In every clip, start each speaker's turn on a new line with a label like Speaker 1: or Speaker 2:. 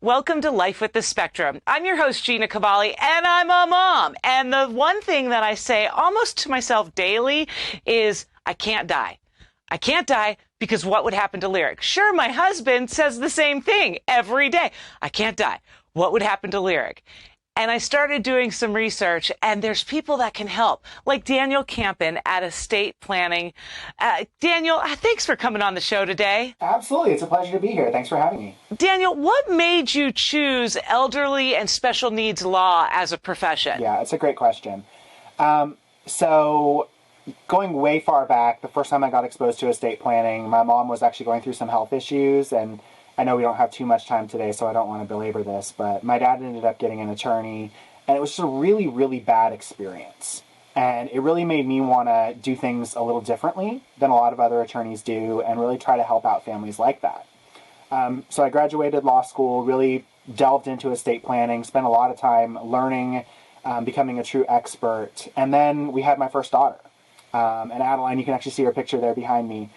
Speaker 1: Welcome to Life with the Spectrum. I'm your host, Gina Cavalli, and I'm a mom. And the one thing that I say almost to myself daily is, I can't die. I can't die because what would happen to Lyric? Sure, my husband says the same thing every day. I can't die. What would happen to Lyric? And I started doing some research, and there's people that can help, like Daniel Campen at Estate Planning. Daniel, thanks for coming on the show today.
Speaker 2: Absolutely. It's a pleasure to be here. Thanks for having me.
Speaker 1: Daniel, what made you choose elderly and special needs law as a profession?
Speaker 2: Yeah, it's a great question. So going way far back, the first time I got exposed to estate planning, my mom was actually going through some health issues, and I know we don't have too much time today, so I don't want to belabor this, but my dad ended up getting an attorney, and it was just a really, really bad experience. And it really made me want to do things a little differently than a lot of other attorneys do and really try to help out families like that. So I graduated law school, really delved into estate planning, spent a lot of time learning, becoming a true expert. And then we had my first daughter. And Adeline, you can actually see her picture there behind me.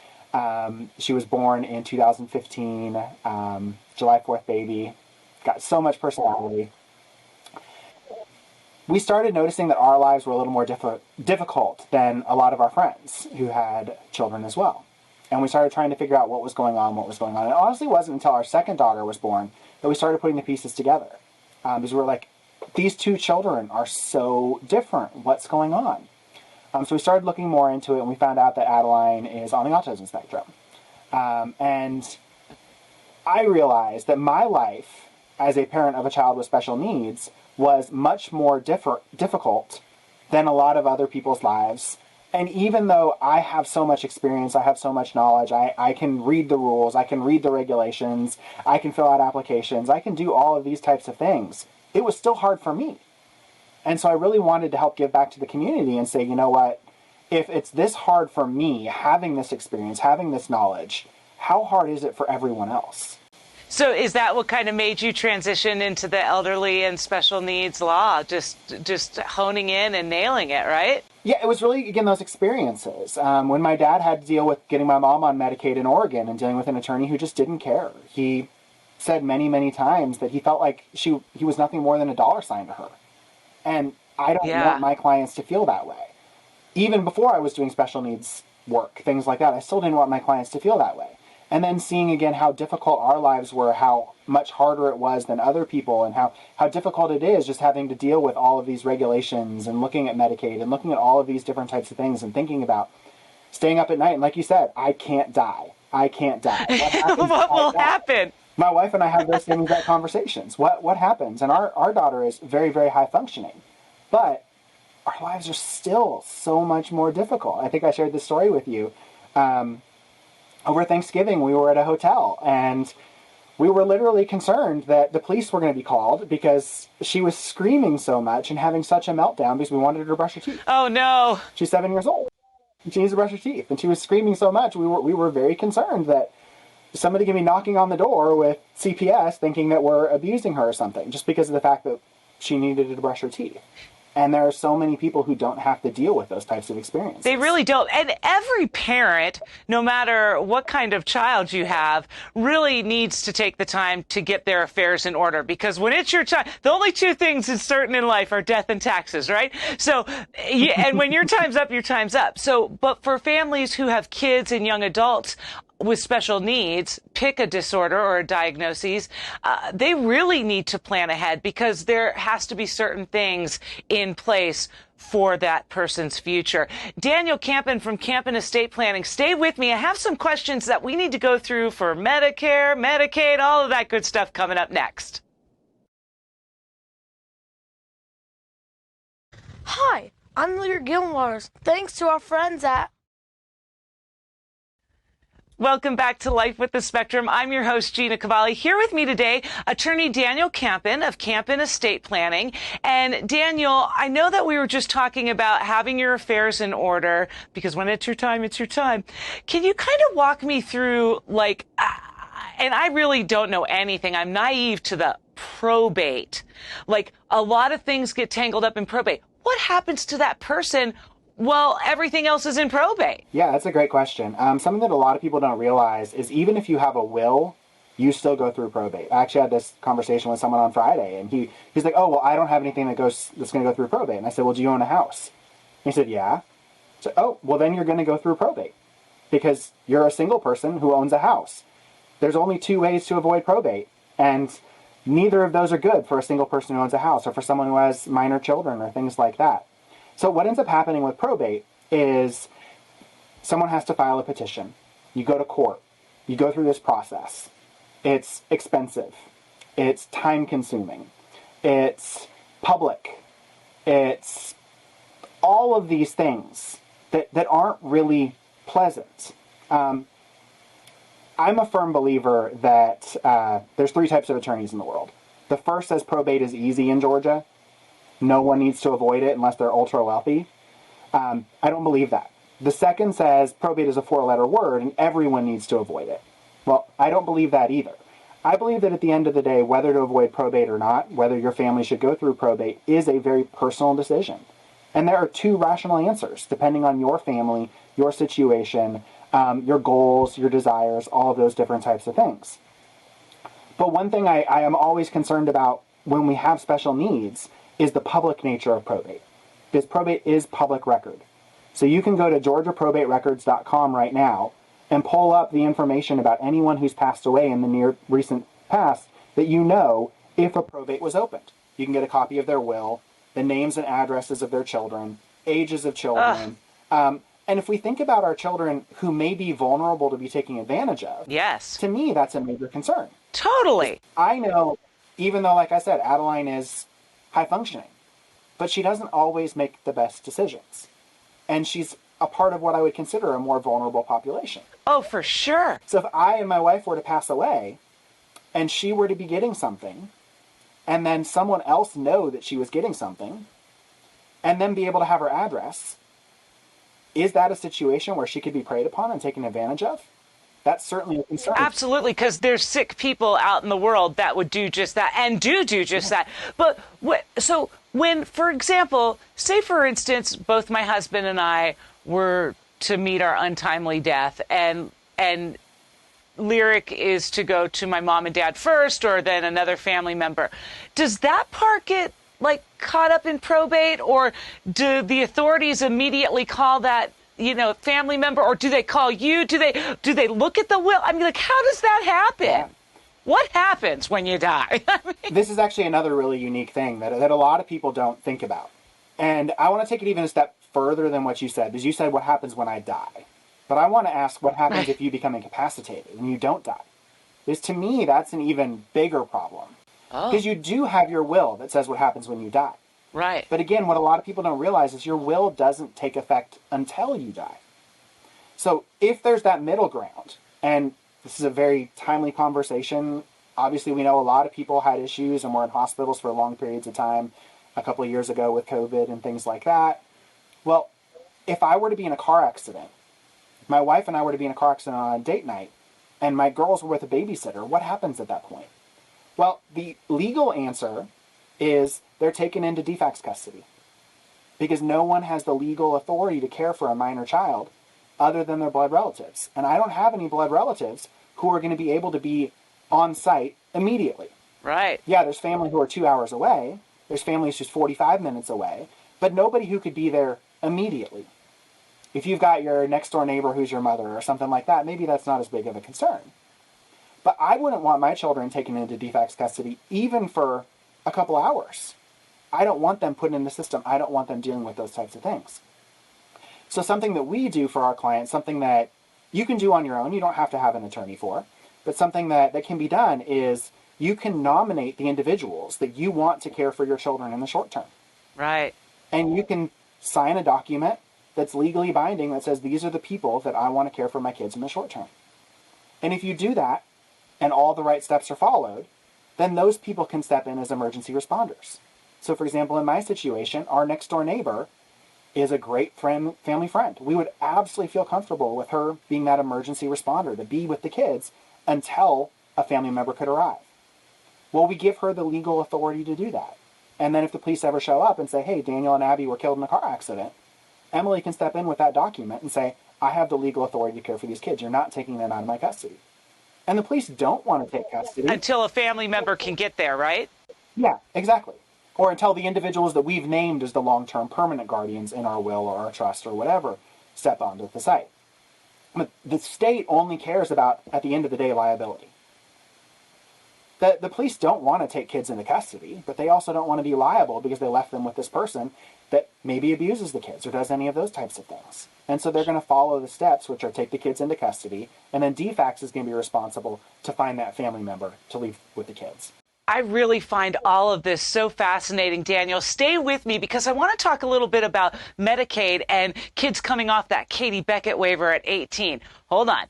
Speaker 2: She was born in 2015, July 4th baby, got so much personality. We started noticing that our lives were a little more difficult than a lot of our friends who had children as well. And we started trying to figure out what was going on. And it honestly wasn't until our second daughter was born that we started putting the pieces together. Because we were like, these two children are so different. What's going on? So we started looking more into it, and we found out that Adeline is on the autism spectrum. And I realized that my life as a parent of a child with special needs was much more difficult than a lot of other people's lives. And even though I have so much experience, I have so much knowledge, I can read the rules, I can read the regulations, I can fill out applications, I can do all of these types of things, it was still hard for me. And so I really wanted to help give back to the community and say, you know what, if it's this hard for me, having this experience, having this knowledge, how hard is it for everyone else?
Speaker 1: So is that what kind of made you transition into the elderly and special needs law? Just honing in and nailing it, right?
Speaker 2: Yeah, it was really, again, those experiences. When my dad had to deal with getting my mom on Medicaid in Oregon and dealing with an attorney who just didn't care. He said many, many times that he felt like he was nothing more than a dollar sign to her. And I don't want my clients to feel that way. Even before I was doing special needs work, things like that, I still didn't want my clients to feel that way. And then seeing again how difficult our lives were, how much harder it was than other people, and how difficult it is just having to deal with all of these regulations and looking at Medicaid and looking at all of these different types of things and thinking about staying up at night. And like you said, I can't die. I can't die.
Speaker 1: What will happen?
Speaker 2: My wife and I have those same exact conversations. What happens? And our daughter is very, very high functioning. But our lives are still so much more difficult. I think I shared this story with you. Over Thanksgiving, we were at a hotel, and we were literally concerned that the police were going to be called because she was screaming so much and having such a meltdown because we wanted her to brush her teeth.
Speaker 1: Oh, no.
Speaker 2: She's 7 years old. And she needs to brush her teeth. And she was screaming so much, we were very concerned that somebody could be knocking on the door with CPS thinking that we're abusing her or something just because of the fact that she needed to brush her teeth. And there are so many people who don't have to deal with those types of experiences.
Speaker 1: They really don't. And every parent, no matter what kind of child you have, really needs to take the time to get their affairs in order. Because when it's your child, the only two things that's certain in life are death and taxes, right? So, and when your time's up, your time's up. So, but for families who have kids and young adults with special needs, pick a disorder or a diagnosis, they really need to plan ahead because there has to be certain things in place for that person's future. Daniel Campen from Campen Estate Planning, stay with me. I have some questions that we need to go through for Medicare, Medicaid, all of that good stuff coming up next.
Speaker 3: Hi, I'm Lear Gilmore. Thanks to our friends at
Speaker 1: Welcome back to Life with the Spectrum. I'm your host, Gina Cavalli. Here with me today, attorney Daniel Campen of Campen Estate Planning. And Daniel, I know that we were just talking about having your affairs in order because when it's your time, it's your time. Can you kind of walk me through, like, and I really don't know anything. I'm naive to the probate. Like, a lot of things get tangled up in probate. What happens to that person? Well, everything else is in probate.
Speaker 2: Yeah, that's a great question. Something that a lot of people don't realize is even if you have a will, you still go through probate. I actually had this conversation with someone on Friday, and he's like, oh, well, I don't have anything that's going to go through probate. And I said, well, do you own a house? And he said, yeah. So, oh, well, then you're going to go through probate because you're a single person who owns a house. There's only two ways to avoid probate, and neither of those are good for a single person who owns a house or for someone who has minor children or things like that. So what ends up happening with probate is someone has to file a petition. You go to court. You go through this process. It's expensive. It's time-consuming. It's public. It's all of these things that aren't really pleasant. I'm a firm believer that there's three types of attorneys in the world. The first says probate is easy in Georgia. No one needs to avoid it unless they're ultra wealthy. I don't believe that. The second says probate is a four-letter word and everyone needs to avoid it. Well, I don't believe that either. I believe that at the end of the day, whether to avoid probate or not, whether your family should go through probate, is a very personal decision. And there are two rational answers, depending on your family, your situation, your goals, your desires, all of those different types of things. But one thing I am always concerned about when we have special needs is the public nature of probate. Because probate is public record. So you can go to georgiaprobaterecords.com right now and pull up the information about anyone who's passed away in the near recent past that you know if a probate was opened. You can get a copy of their will, the names and addresses of their children, ages of children. And if we think about our children who may be vulnerable to be taken advantage of,
Speaker 1: Yes.
Speaker 2: to me, that's a major concern.
Speaker 1: Totally.
Speaker 2: I know, even though, like I said, Adeline is high functioning, but she doesn't always make the best decisions. And she's a part of what I would consider a more vulnerable population.
Speaker 1: Oh, for sure.
Speaker 2: So if I and my wife were to pass away and she were to be getting something, and then someone else know that she was getting something, and then be able to have her address, is that a situation where she could be preyed upon and taken advantage of? That's certainly a concern.
Speaker 1: Absolutely, because there's sick people out in the world that would do just that and do just that. But so when, for example, say, for instance, both my husband and I were to meet our untimely death, and Lyric is to go to my mom and dad first, or then another family member. Does that part get caught up in probate, or do the authorities immediately call that, family member, or do they call you? Do they look at the will? I mean, how does that happen?
Speaker 2: Yeah.
Speaker 1: What happens when you die?
Speaker 2: This is actually another really unique thing that a lot of people don't think about. And I want to take it even a step further than what you said, because you said what happens when I die. But I want to ask what happens if you become incapacitated and you don't die. Because to me, that's an even bigger problem. Because you do have your will that says what happens when you die.
Speaker 1: Right.
Speaker 2: But again, what a lot of people don't realize is your will doesn't take effect until you die. So if there's that middle ground, and this is a very timely conversation, obviously we know a lot of people had issues and were in hospitals for long periods of time a couple of years ago with COVID and things like that. Well, if I were to be in a car accident, my wife and I were to be in a car accident on a date night, and my girls were with a babysitter, what happens at that point? Well, the legal answer is they're taken into de facto custody because no one has the legal authority to care for a minor child other than their blood relatives. And I don't have any blood relatives who are going to be able to be on site immediately.
Speaker 1: Right.
Speaker 2: Yeah, there's family who are 2 hours away. There's families just 45 minutes away, but nobody who could be there immediately. If you've got your next door neighbor who's your mother or something like that, maybe that's not as big of a concern. But I wouldn't want my children taken into de facto custody even for a couple hours. I don't want them put in the system. I don't want them dealing with those types of things. So something that we do for our clients, something that you can do on your own, you don't have to have an attorney for, but something that can be done is you can nominate the individuals that you want to care for your children in the short term.
Speaker 1: Right.
Speaker 2: And you can sign a document that's legally binding that says these are the people that I want to care for my kids in the short term. And if you do that and all the right steps are followed, then those people can step in as emergency responders. So for example, in my situation, our next door neighbor is a great family friend. We would absolutely feel comfortable with her being that emergency responder to be with the kids until a family member could arrive. Well, we give her the legal authority to do that. And then if the police ever show up and say, hey, Daniel and Abby were killed in a car accident, Emily can step in with that document and say, I have the legal authority to care for these kids. You're not taking them out of my custody. And the police don't want to take custody.
Speaker 1: Until a family member can get there, right?
Speaker 2: Yeah, exactly. Or until the individuals that we've named as the long-term permanent guardians in our will or our trust or whatever step onto the site. But the state only cares about, at the end of the day, liability. The police don't want to take kids into custody, but they also don't want to be liable because they left them with this person that maybe abuses the kids or does any of those types of things. And so they're going to follow the steps, which are take the kids into custody, and then DFACS is going to be responsible to find that family member to leave with the kids.
Speaker 1: I really find all of this so fascinating, Daniel. Stay with me because I want to talk a little bit about Medicaid and kids coming off that Katie Beckett waiver at 18. Hold on.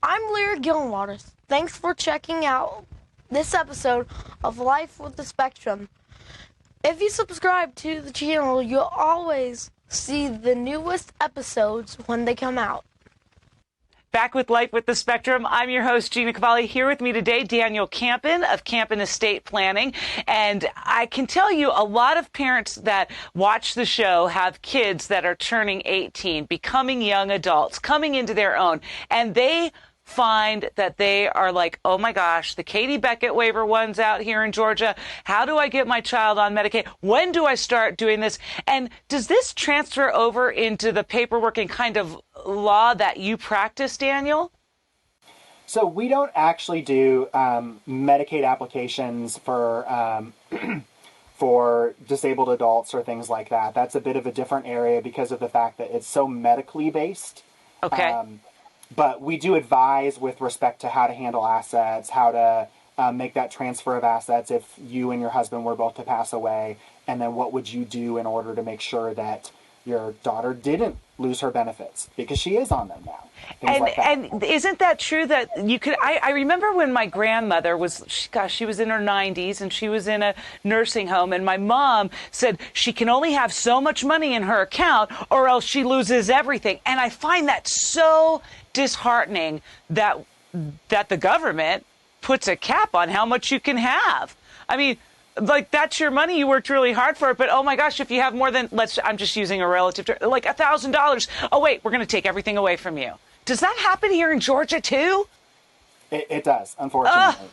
Speaker 3: I'm Lear Gillenwaters. Thanks for checking out this episode of Life with the Spectrum. If you subscribe to the channel, you'll always see the newest episodes when they come out.
Speaker 1: Back with Life with the Spectrum. I'm your host, Gina Cavalli. Here with me today, Daniel Campen of Campen Estate Planning. And I can tell you a lot of parents that watch the show have kids that are turning 18, becoming young adults, coming into their own. And they find that they are like, oh my gosh, the Katie Beckett waiver one's out here in Georgia. How do I get my child on Medicaid? When do I start doing this? And does this transfer over into the paperwork and kind of law that you practice, Daniel?
Speaker 2: So we don't actually do Medicaid applications for for disabled adults or things like that. That's a bit of a different area because of the fact that it's so medically based.
Speaker 1: Okay.
Speaker 2: But we do advise with respect to how to handle assets, how to make that transfer of assets if you and your husband were both to pass away, and then what would you do in order to make sure that your daughter didn't lose her benefits, because she is on them now.
Speaker 1: And isn't that true that you could, I remember when my grandmother was, she was in her 90s and she was in a nursing home, and my mom said she can only have so much money in her account or else she loses everything. And I find that so disheartening that the government puts a cap on how much you can have. I mean, like, that's your money. You worked really hard for it. But, oh, my gosh, if you have more than, I'm just using a relative term, like $1,000. Oh, wait, we're going to take everything away from you. Does that happen here in Georgia, too?
Speaker 2: It does, unfortunately.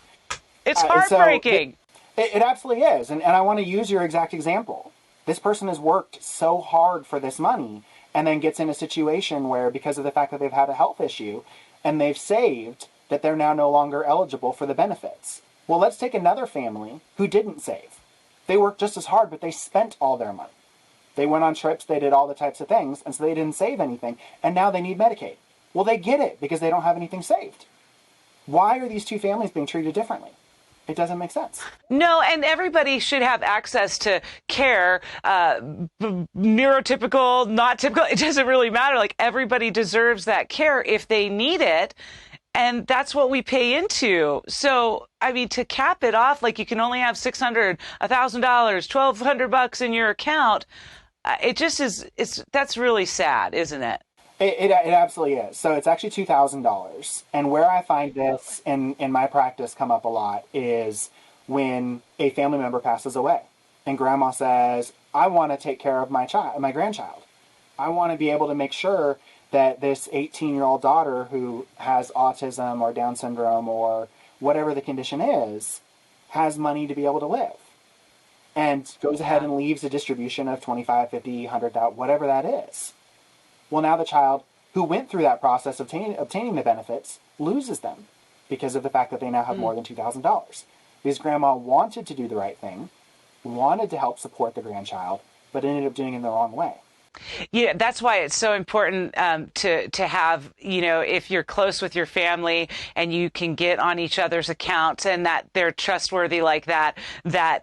Speaker 1: It's heartbreaking.
Speaker 2: So it absolutely is. And I want to use your exact example. This person has worked so hard for this money and then gets in a situation where, because of the fact that they've had a health issue and they've saved, that they're now no longer eligible for the benefits. Well, let's take another family who didn't save. They worked just as hard, but they spent all their money. They went on trips, they did all the types of things, and so they didn't save anything, and now they need Medicaid. Well, they get it because they don't have anything saved. Why are these two families being treated differently? It doesn't make sense.
Speaker 1: No, and everybody should have access to care, neurotypical, not typical. It doesn't really matter. Like, everybody deserves that care if they need it. And that's what we pay into. So, I mean, to cap it off, like, you can only have $600, $1,000, $1,200 in your account. It just is, that's really sad, isn't it?
Speaker 2: It absolutely is. So it's actually $2,000. And where I find this in my practice come up a lot is when a family member passes away and grandma says, I want to take care of my grandchild. I want to be able to make sure that this 18-year-old daughter who has autism or Down syndrome or whatever the condition is has money to be able to live. And goes ahead and leaves a distribution of 25, 50, 100,000, whatever that is. Well, now the child who went through that process of obtaining the benefits loses them because of the fact that they now have more than $2,000. Because grandma wanted to do the right thing, wanted to help support the grandchild, but ended up doing it in the wrong way.
Speaker 1: Yeah, that's why it's so important to have, if you're close with your family and you can get on each other's accounts and that they're trustworthy like that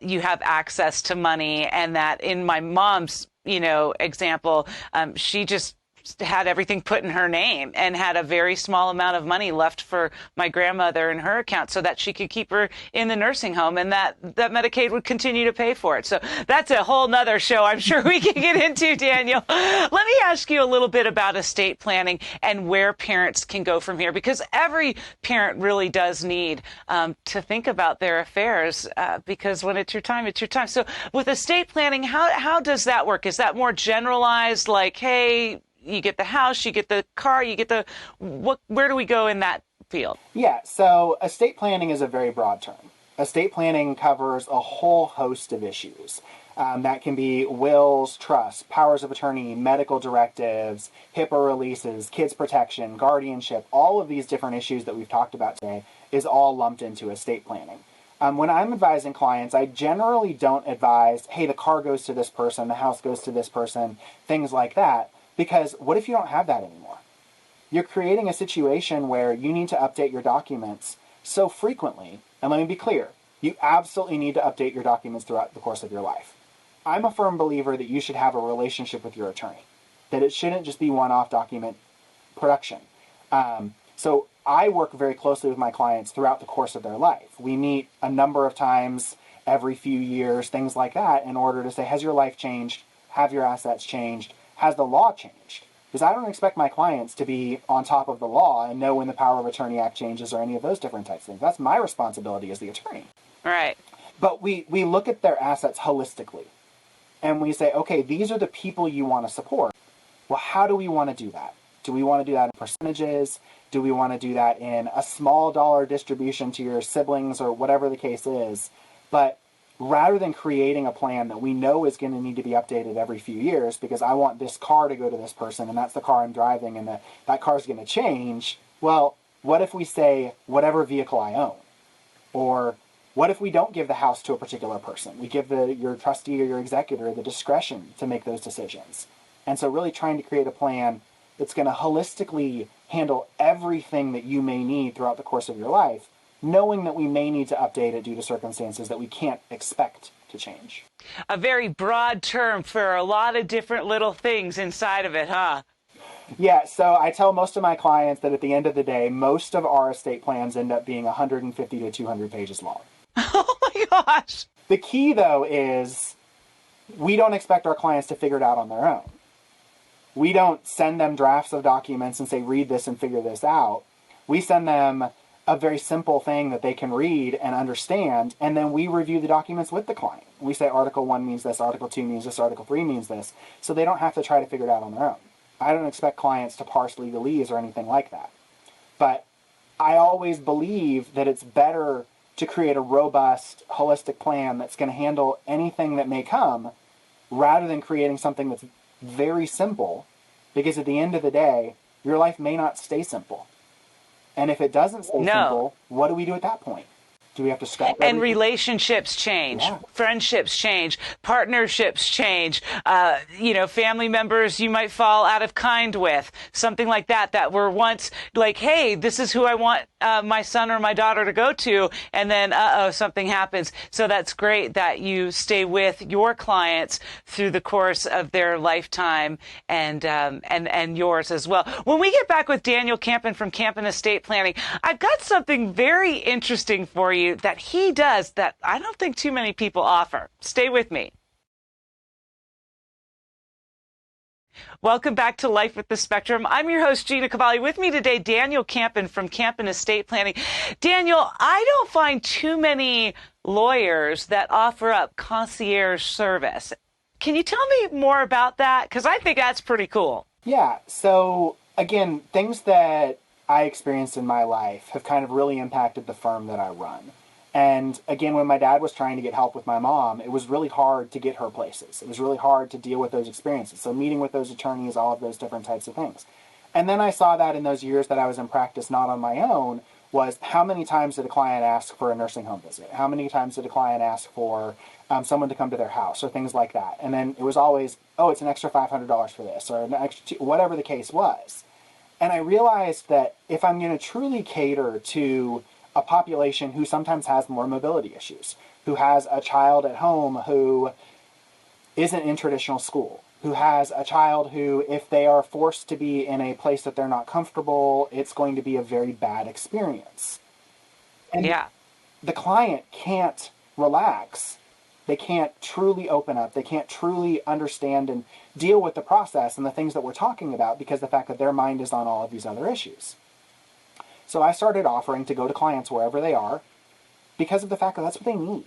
Speaker 1: you have access to money, and that in my mom's, example, she just had everything put in her name and had a very small amount of money left for my grandmother in her account so that she could keep her in the nursing home, and that Medicaid would continue to pay for it. So that's a whole nother show I'm sure we can get into, Daniel. Let me ask you a little bit about estate planning and where parents can go from here, because every parent really does need to think about their affairs because when it's your time, it's your time. So with estate planning, how does that work? Is that more generalized, like, hey, you get the house, you get the car, you get where do we go in that field?
Speaker 2: Yeah, so estate planning is a very broad term. Estate planning covers a whole host of issues. That can be wills, trusts, powers of attorney, medical directives, HIPAA releases, kids protection, guardianship. All of these different issues that we've talked about today is all lumped into estate planning. When I'm advising clients, I generally don't advise, hey, the car goes to this person, the house goes to this person, things like that, because what if you don't have that anymore? You're creating a situation where you need to update your documents so frequently. And let me be clear, you absolutely need to update your documents throughout the course of your life. I'm a firm believer that you should have a relationship with your attorney, that it shouldn't just be one-off document production. So I work very closely with my clients throughout the course of their life. We meet a number of times every few years, things like that, in order to say, has your life changed? Have your assets changed? Has the law changed? Because I don't expect my clients to be on top of the law and know when the Power of Attorney Act changes or any of those different types of things. That's my responsibility as the attorney.
Speaker 1: Right.
Speaker 2: But we look at their assets holistically. And we say, okay, these are the people you want to support. Well, how do we want to do that? Do we want to do that in percentages? Do we want to do that in a small dollar distribution to your siblings or whatever the case is? But rather than creating a plan that we know is going to need to be updated every few years because I want this car to go to this person and that's the car I'm driving and that car is going to change, well, what if we say whatever vehicle I own? Or what if we don't give the house to a particular person? We give your trustee or your executor the discretion to make those decisions. And so really trying to create a plan that's going to holistically handle everything that you may need throughout the course of your life, knowing that we may need to update it due to circumstances that we can't expect to change.
Speaker 1: A very broad term for a lot of different little things inside of it, huh?
Speaker 2: Yeah, so I tell most of my clients that at the end of the day, most of our estate plans end up being 150 to 200 pages long.
Speaker 1: Oh my gosh.
Speaker 2: The key, though, is we don't expect our clients to figure it out on their own. We don't send them drafts of documents and say, read this and figure this out. We send them a very simple thing that they can read and understand, and then we review the documents with the client. We say Article 1 means this, Article 2 means this, Article 3 means this, so they don't have to try to figure it out on their own. I don't expect clients to parse legalese or anything like that. But I always believe that it's better to create a robust, holistic plan that's going to handle anything that may come rather than creating something that's very simple, because at the end of the day, your life may not stay simple. And if it doesn't stay simple, what do we do at that point? Do we have to scrap everything?
Speaker 1: And relationships change, friendships change, partnerships change, family members you might fall out of kind with, something like that, that were once like, hey, this is who I want my son or my daughter to go to, and then, something happens. So that's great that you stay with your clients through the course of their lifetime and yours as well. When we get back with Daniel Campen from Campen Estate Planning, I've got something very interesting for you that he does that I don't think too many people offer. Stay with me. Welcome back to Life with the Spectrum. I'm your host, Gina Cavalli. With me today, Daniel Campen from Campen Estate Planning. Daniel, I don't find too many lawyers that offer up concierge service. Can you tell me more about that? Because I think that's pretty cool.
Speaker 2: Yeah. So, again, things that I experienced in my life have kind of really impacted the firm that I run. And again, when my dad was trying to get help with my mom, it was really hard to get her places. It was really hard to deal with those experiences. So meeting with those attorneys, all of those different types of things. And then I saw that in those years that I was in practice, not on my own, was how many times did a client ask for a nursing home visit? How many times did a client ask for someone to come to their house or things like that? And then it was always, oh, it's an extra $500 for this or an extra, whatever the case was. And I realized that if I'm going to truly cater to a population who sometimes has more mobility issues, who has a child at home who isn't in traditional school, who has a child who, if they are forced to be in a place that they're not comfortable, it's going to be a very bad experience. And the client can't relax. They can't truly open up. They can't truly understand and deal with the process and the things that we're talking about because the fact that their mind is on all of these other issues. So I started offering to go to clients wherever they are because of the fact that that's what they need.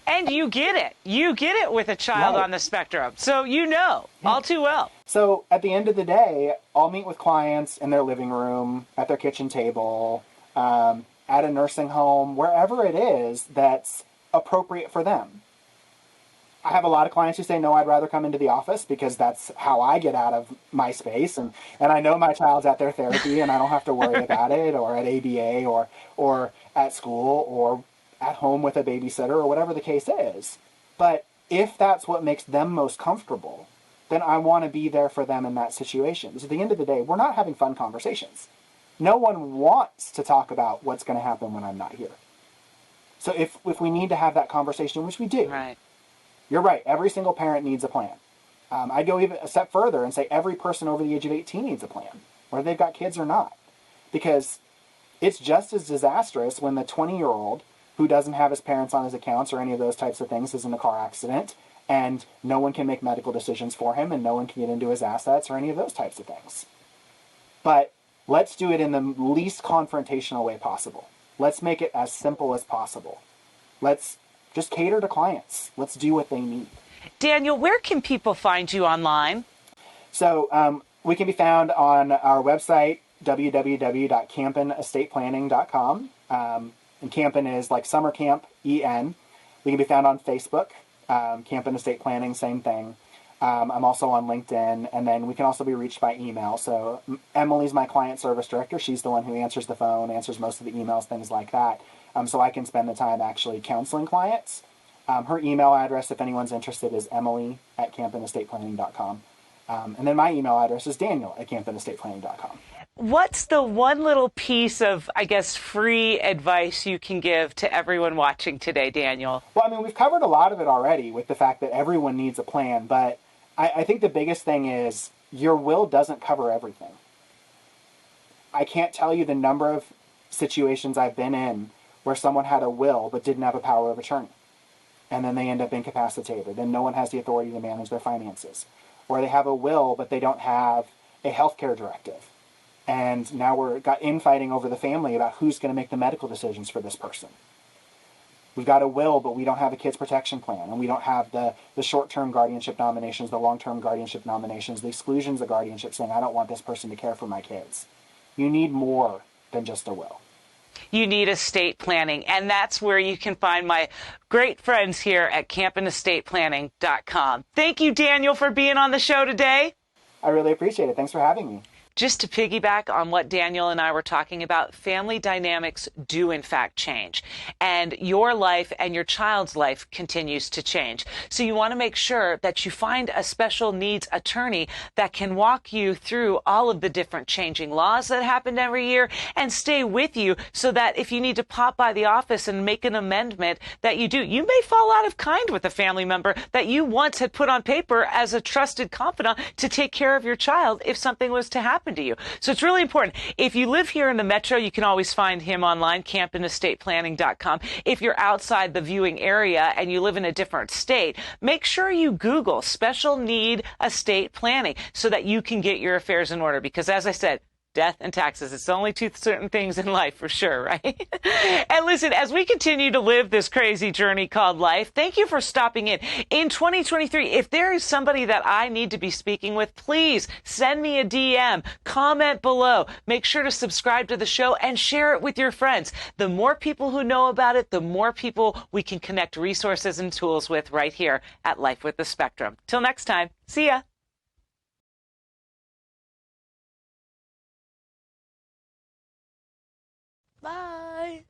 Speaker 1: And you get it. You get it with a child on the spectrum. So you know all too well.
Speaker 2: So at the end of the day, I'll meet with clients in their living room, at their kitchen table, at a nursing home, wherever it is that's appropriate for them. I have a lot of clients who say, no, I'd rather come into the office because that's how I get out of my space. And I know my child's at their therapy and I don't have to worry about it, or at ABA or at school or at home with a babysitter or whatever the case is. But if that's what makes them most comfortable, then I want to be there for them in that situation. Because at the end of the day, we're not having fun conversations. No one wants to talk about what's going to happen when I'm not here. So if we need to have that conversation, which we do,
Speaker 1: Right.
Speaker 2: You're right. Every single parent needs a plan. I'd go even a step further and say every person over the age of 18 needs a plan, whether they've got kids or not. Because it's just as disastrous when the 20-year-old who doesn't have his parents on his accounts or any of those types of things is in a car accident and no one can make medical decisions for him and no one can get into his assets or any of those types of things. But let's do it in the least confrontational way possible. Let's make it as simple as possible. Let's just cater to clients. Let's do what they need.
Speaker 1: Daniel, where can people find you online?
Speaker 2: So we can be found on our website, www.campenestateplanning.com. And Campen is like summer camp, EN. We can be found on Facebook, Campen Estate Planning, same thing. I'm also on LinkedIn, and then we can also be reached by email. So Emily's my client service director. She's the one who answers the phone, answers most of the emails, things like that. So I can spend the time actually counseling clients. Her email address, if anyone's interested, is emily@campenestateplanning.com. And then my email address is daniel@campenestateplanning.com.
Speaker 1: What's the one little piece of, I guess, free advice you can give to everyone watching today, Daniel?
Speaker 2: Well, I mean, we've covered a lot of it already with the fact that everyone needs a plan, but I think the biggest thing is your will doesn't cover everything. I can't tell you the number of situations I've been in where someone had a will but didn't have a power of attorney. And then they end up incapacitated, and no one has the authority to manage their finances. Or they have a will but they don't have a healthcare directive. And now we're got infighting over the family about who's going to make the medical decisions for this person. We've got a will, but we don't have a kids protection plan, and we don't have the short-term guardianship nominations, the long-term guardianship nominations, the exclusions of guardianship saying, I don't want this person to care for my kids. You need more than just a will.
Speaker 1: You need estate planning, and that's where you can find my great friends here at campenestateplanning.com. Thank you, Daniel, for being on the show today.
Speaker 2: I really appreciate it. Thanks for having me.
Speaker 1: Just to piggyback on what Daniel and I were talking about, family dynamics do in fact change, and your life and your child's life continues to change. So you want to make sure that you find a special needs attorney that can walk you through all of the different changing laws that happen every year and stay with you so that if you need to pop by the office and make an amendment that you do. You may fall out of kind with a family member that you once had put on paper as a trusted confidant to take care of your child if something was to happen to you. So it's really important. If you live here in the metro, you can always find him online, campenestateplanning.com. If you're outside the viewing area and you live in a different state, make sure you Google special need estate planning so that you can get your affairs in order. Because as I said, death and taxes. It's only two certain things in life for sure, right? And listen, as we continue to live this crazy journey called life, thank you for stopping in. In 2023, if there is somebody that I need to be speaking with, please send me a DM, comment below, make sure to subscribe to the show and share it with your friends. The more people who know about it, the more people we can connect resources and tools with right here at Life with the Spectrum. Till next time, see ya.
Speaker 3: Bye.